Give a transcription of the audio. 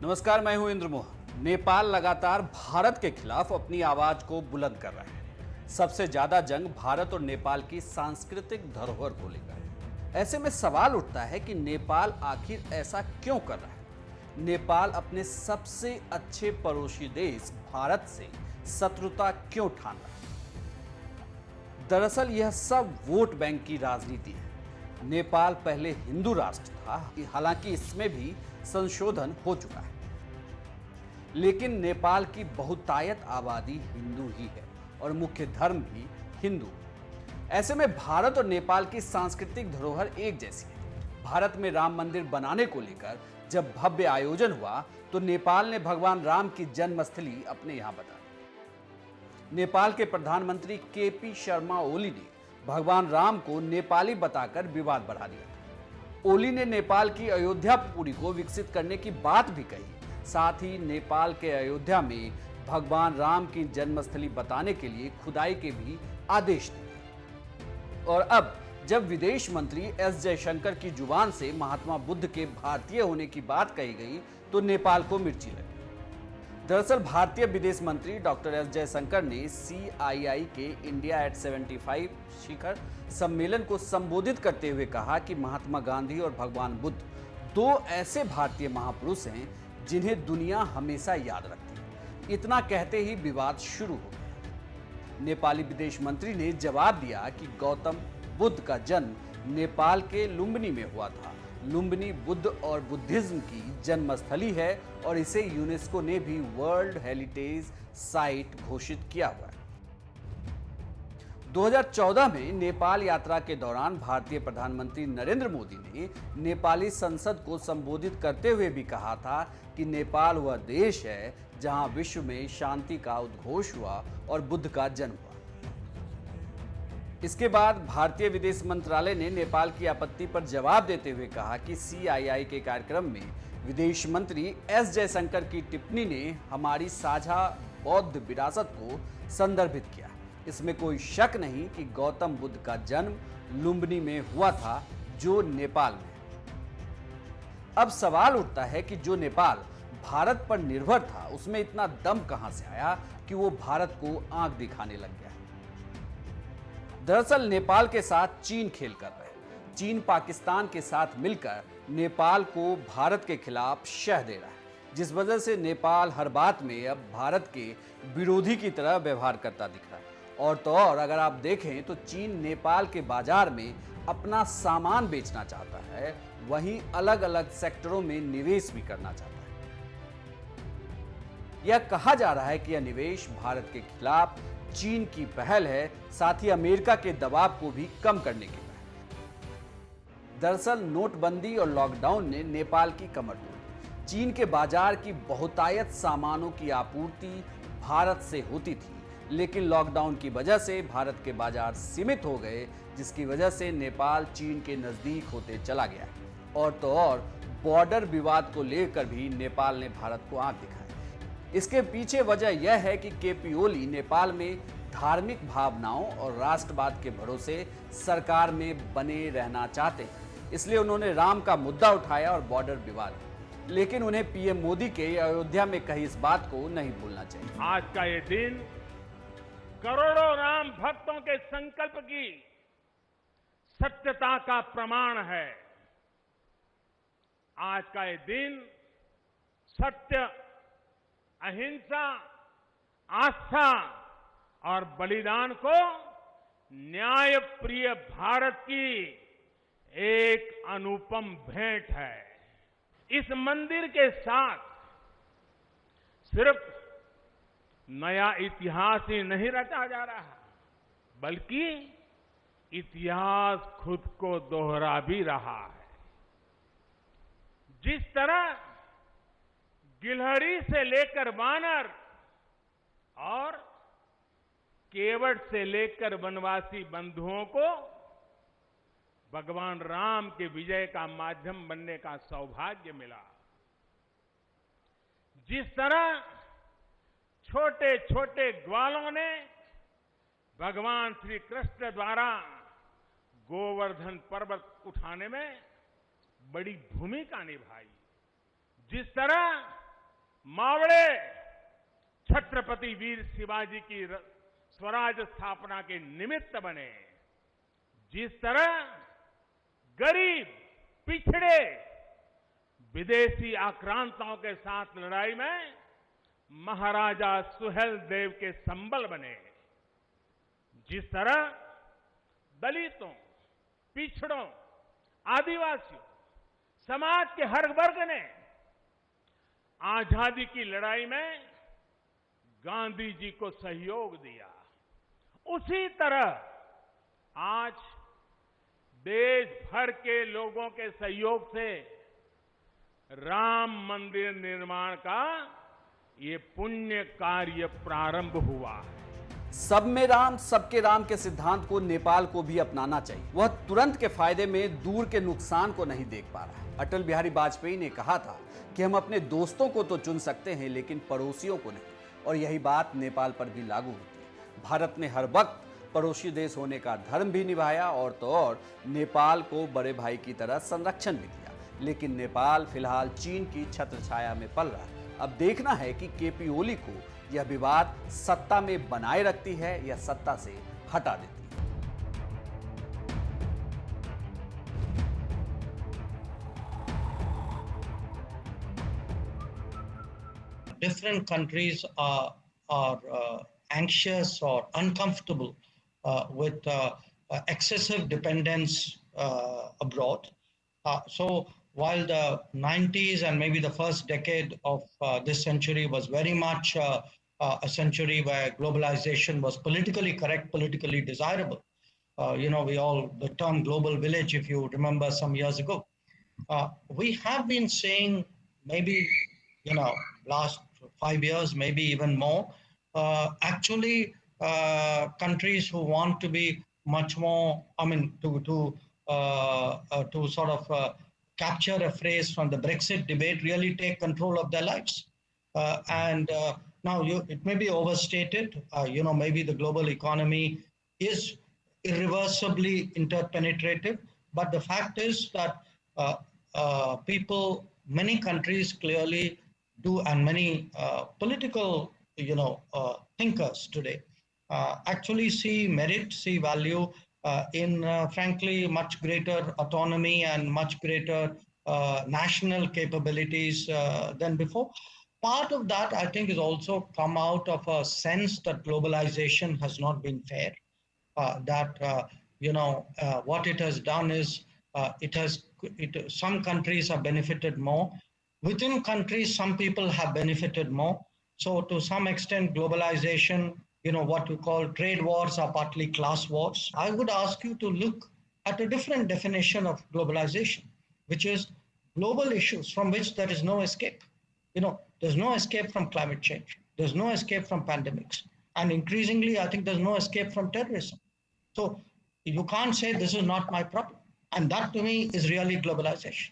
नमस्कार, मैं हूं इंद्र मोहन। नेपाल लगातार भारत के खिलाफ अपनी आवाज को बुलंद कर रहा है। सबसे ज्यादा जंग भारत और नेपाल की सांस्कृतिक धरोहर को लेकर है। ऐसे में सवाल उठता है कि नेपाल आखिर ऐसा क्यों कर रहा है। नेपाल अपने सबसे अच्छे पड़ोसी देश भारत से शत्रुता क्यों ठान रहा है। दरअसल यह सब वोट बैंक की राजनीति है। नेपाल पहले हिंदू राष्ट्र था, हालांकि इसमें भी संशोधन हो चुका है, लेकिन नेपाल की बहुतायत आबादी हिंदू ही है और मुख्य धर्म भी हिंदू। ऐसे में भारत और नेपाल की सांस्कृतिक धरोहर एक जैसी है। भारत में राम मंदिर बनाने को लेकर जब भव्य आयोजन हुआ तो नेपाल ने भगवान राम की जन्मस्थली अपने यहां बता दी। नेपाल के प्रधानमंत्री केपी शर्मा ओली ने भगवान राम को नेपाली बताकर विवाद बढ़ा दिया था। ओली ने नेपाल की अयोध्या पुरी को विकसित करने की बात भी कही। साथ ही नेपाल के अयोध्या में भगवान राम की जन्मस्थली बताने के लिए खुदाई के भी आदेश दिए। और अब जब विदेश मंत्री एस जयशंकर की जुबान से महात्मा बुद्ध के भारतीय होने की बात कही गई तो नेपाल को मिर्ची लगी। दरअसल भारतीय विदेश मंत्री डॉक्टर एस जयशंकर ने CII के इंडिया एट 75 शिखर सम्मेलन को संबोधित करते हुए कहा कि महात्मा गांधी और भगवान बुद्ध दो ऐसे भारतीय महापुरुष हैं जिन्हें दुनिया हमेशा याद रखती है। इतना कहते ही विवाद शुरू हो गया। नेपाली विदेश मंत्री ने जवाब दिया कि गौतम बुद्ध का जन्म नेपाल के लुम्बिनी में हुआ था। लुम्बिनी बुद्ध और बुद्धिज्म की जन्मस्थली है और इसे यूनेस्को ने भी वर्ल्ड हेरिटेज साइट घोषित किया हुआ है। 2014 में नेपाल यात्रा के दौरान भारतीय प्रधानमंत्री नरेंद्र मोदी ने नेपाली संसद को संबोधित करते हुए भी कहा था कि नेपाल वह देश है जहां विश्व में शांति का उद्घोष हुआ और बुद्ध का जन्म हुआ। इसके बाद भारतीय विदेश मंत्रालय ने नेपाल की आपत्ति पर जवाब देते हुए कहा कि CII के कार्यक्रम में विदेश मंत्री एस जयशंकर की टिप्पणी ने हमारी साझा बौद्ध विरासत को संदर्भित किया। इसमें कोई शक नहीं कि गौतम बुद्ध का जन्म लुम्बिनी में हुआ था, जो नेपाल में है। अब सवाल उठता है कि जो नेपाल भारत पर निर्भर था उसमें इतना दम कहां से आया कि वो भारत को आंख दिखाने लग गया। दरअसल नेपाल के साथ चीन खेल कर रहा है। चीन पाकिस्तान के साथ मिलकर नेपाल को भारत के खिलाफ शह दे रहा है, जिस वजह से नेपाल हर बात में अब भारत के विरोधी की तरह व्यवहार करता दिख रहा है। और तो और अगर आप देखें तो चीन नेपाल के बाजार में अपना सामान बेचना चाहता है, वहीं अलग अलग सेक्टरों में निवेश भी करना चाहता है। यह कहा जा रहा है कि यह निवेश भारत के खिलाफ चीन की पहल है, साथ ही अमेरिका के दबाव को भी कम करने की पहल। दरअसल नोटबंदी और लॉकडाउन ने नेपाल की कमर तोड़ी। चीन के बाजार की बहुतायत सामानों की आपूर्ति भारत से होती थी, लेकिन लॉकडाउन की वजह से भारत के बाजार सीमित हो गए, जिसकी वजह से नेपाल चीन के नजदीक होते चला गया। और तो और बॉर्डर विवाद को लेकर भी नेपाल ने भारत को आंख दिखाई। इसके पीछे वजह यह है कि केपी ओली नेपाल में धार्मिक भावनाओं और राष्ट्रवाद के भरोसे सरकार में बने रहना चाहते हैं। इसलिए उन्होंने राम का मुद्दा उठाया और बॉर्डर विवाद, लेकिन उन्हें पीएम मोदी के अयोध्या में कही इस बात को नहीं भूलना चाहिए। आज का ये दिन करोड़ों राम भक्तों के संकल्प की सत्यता का प्रमाण है। आज का ये दिन सत्य, अहिंसा, आस्था और बलिदान को न्याय प्रिय भारत की एक अनुपम भेंट है। इस मंदिर के साथ सिर्फ नया इतिहास ही नहीं रचा जा रहा, बल्कि इतिहास खुद को दोहरा भी रहा है। जिस तरह गिलहरी से लेकर वानर और केवट से लेकर वनवासी बंधुओं को भगवान राम के विजय का माध्यम बनने का सौभाग्य मिला, जिस तरह छोटे छोटे ग्वालों ने भगवान श्री कृष्ण द्वारा गोवर्धन पर्वत उठाने में बड़ी भूमिका निभाई, जिस तरह मावड़े छत्रपति वीर शिवाजी की स्वराज स्थापना के निमित्त बने। जिस तरह गरीब, पिछड़े, विदेशी आक्रांताओं के साथ लड़ाई में महाराजा सुहेल देव के संबल बने, जिस तरह दलितों, पिछड़ों, आदिवासियों, समाज के हर वर्ग ने आजादी की लड़ाई में गांधी जी को सहयोग दिया, उसी तरह आज देश भर के लोगों के सहयोग से राम मंदिर निर्माण का ये पुण्य कार्य प्रारंभ हुआ है। सब में राम, सबके राम के सिद्धांत को नेपाल को भी अपनाना चाहिए। वह तुरंत के फायदे में दूर के नुकसान को नहीं देख पा रहा है। अटल बिहारी वाजपेयी ने कहा था कि हम अपने दोस्तों को तो चुन सकते हैं लेकिन पड़ोसियों को नहीं, और यही बात नेपाल पर भी लागू होती है। भारत ने हर वक्त पड़ोसी देश होने का धर्म भी निभाया और तो और नेपाल को बड़े भाई की तरह संरक्षण भी दिया, लेकिन नेपाल फिलहाल चीन की छत्रछाया में पल रहा है। अब देखना है कि केपी ओली को यह विवाद सत्ता में बनाए रखती है या सत्ता से हटा देती है। Different countries are anxious or uncomfortable with excessive dependence abroad. So while the 90s and maybe the first decade of this century was very much a century where globalization was politically correct, politically desirable, the term global village, if you remember some years ago, we have been saying maybe, last 5 years, maybe even more, countries who want to be much more, to sort of capture a phrase from the Brexit debate, really take control of their lives. Now it may be overstated, maybe the global economy is irreversibly interpenetrative, but the fact is that many countries clearly do, and many political, thinkers today actually see merit, see value in frankly much greater autonomy and much greater national capabilities than before. Part of that, I think, is also come out of a sense that globalization has not been fair. What it has done is some countries have benefited more. Within countries, some people have benefited more. So to some extent, globalization, what you call trade wars are partly class wars. I would ask you to look at a different definition of globalization, which is global issues from which there is no escape. There's no escape from climate change. There's no escape from pandemics. And increasingly, I think there's no escape from terrorism. So you can't say this is not my problem. And that to me is really globalization.